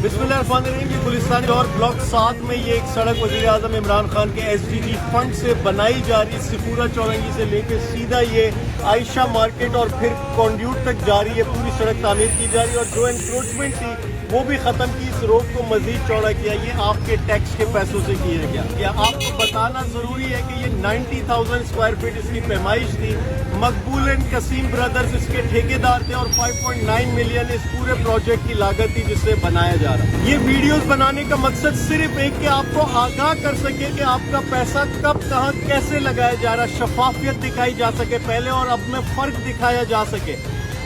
बिस्मिल्लाहिर्रहमानिर्रहीम। ये गुलिस्तान और ब्लॉक 7 में ये एक सड़क वज़ीर आज़म इमरान खान के SDG फंड से बनाई जा रही, सिफूरा चौरंगी से लेकर सीधा ये आयशा मार्केट और फिर कॉन्ड्यूट तक जा रही है। पूरी सड़क तामीर की जा रही है और जो इंक्रोचमेंट थी वो भी ख़त्म की, इस रोड को मज़ीद चौड़ा किया। ये आपके टैक्स के पैसों से किया गया। क्या आपको बताना ज़रूरी है कि ये 90,000 स्क्वायर फीट इसकी पैमाइश थी। मकबूल एंड कसीम ब्रदर्स इसके ठेकेदार थे और 5.9 मिलियन इस पूरे प्रोजेक्ट की लागत थी जिससे बनाया जा रहा है। ये वीडियोस बनाने का मकसद सिर्फ एक कि आपको आगाह कर सके कि आपका पैसा कब कहाँ कैसे लगाया जा रहा है, शफाफियत दिखाई जा सके पहले और अब में फ़र्क दिखाया जा सके,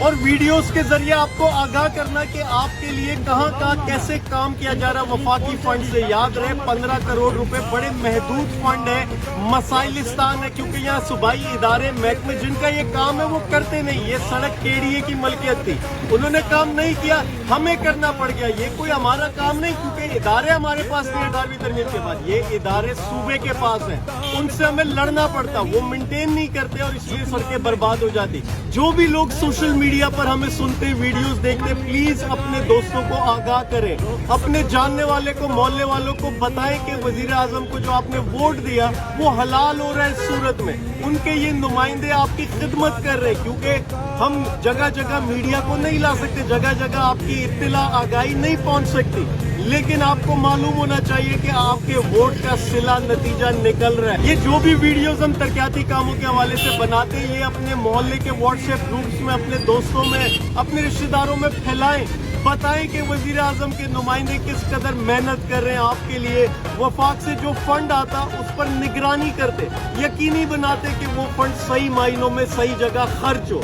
और वीडियोस के जरिए आपको आगाह करना कि आपके लिए कहाँ कहाँ कैसे काम किया जा रहा है। वफाकी फंड से याद रहे 15 करोड़ रुपए बड़े महदूद फंड है, मसाइलिस्तान है, क्योंकि यहाँ सूबाई इदारे महकमे जिनका ये काम है वो करते नहीं। ये सड़क KDA की मलकियत थी, उन्होंने काम नहीं किया, हमें करना पड़ गया। ये कोई हमारा काम नहीं, क्योंकि इदारे हमारे पास नहीं। 18वीं तरमीम के बाद ये इदारे सूबे के पास हैं, उनसे हमें लड़ना पड़ता, वो मेंटेन नहीं करते और इसलिए सड़कें बर्बाद हो जाती। जो भी लोग सोशल मीडिया पर हमें सुनते, वीडियोस देखते, प्लीज अपने दोस्तों को आगाह करें, अपने जानने वाले को, मोहल्ले वालों को बताएं कि वजीर आजम को जो आपने वोट दिया वो हलाल हो रहा है इस सूरत में। उनके ये नुमाइंदे आपकी खिदमत कर रहे हैं, क्योंकि हम जगह जगह मीडिया को नहीं ला सकते, जगह जगह आपकी इत्तला आगाही नहीं पहुंच सकती, लेकिन आपको मालूम होना चाहिए कि आपके वोट का सिला नतीजा निकल रहा है। ये जो भी वीडियोस हम तरक्याती कामों के हवाले से बनाते हैं, ये अपने मोहल्ले के व्हाट्सएप ग्रुप्स में, अपने दोस्तों में, अपने रिश्तेदारों में फैलाएं, बताएं कि वजीर आजम के नुमाइंदे किस कदर मेहनत कर रहे हैं आपके लिए। वफाक से जो फंड आता उस पर निगरानी करते, यकीनी बनाते कि वो फंड सही मायनों में सही जगह खर्च हो।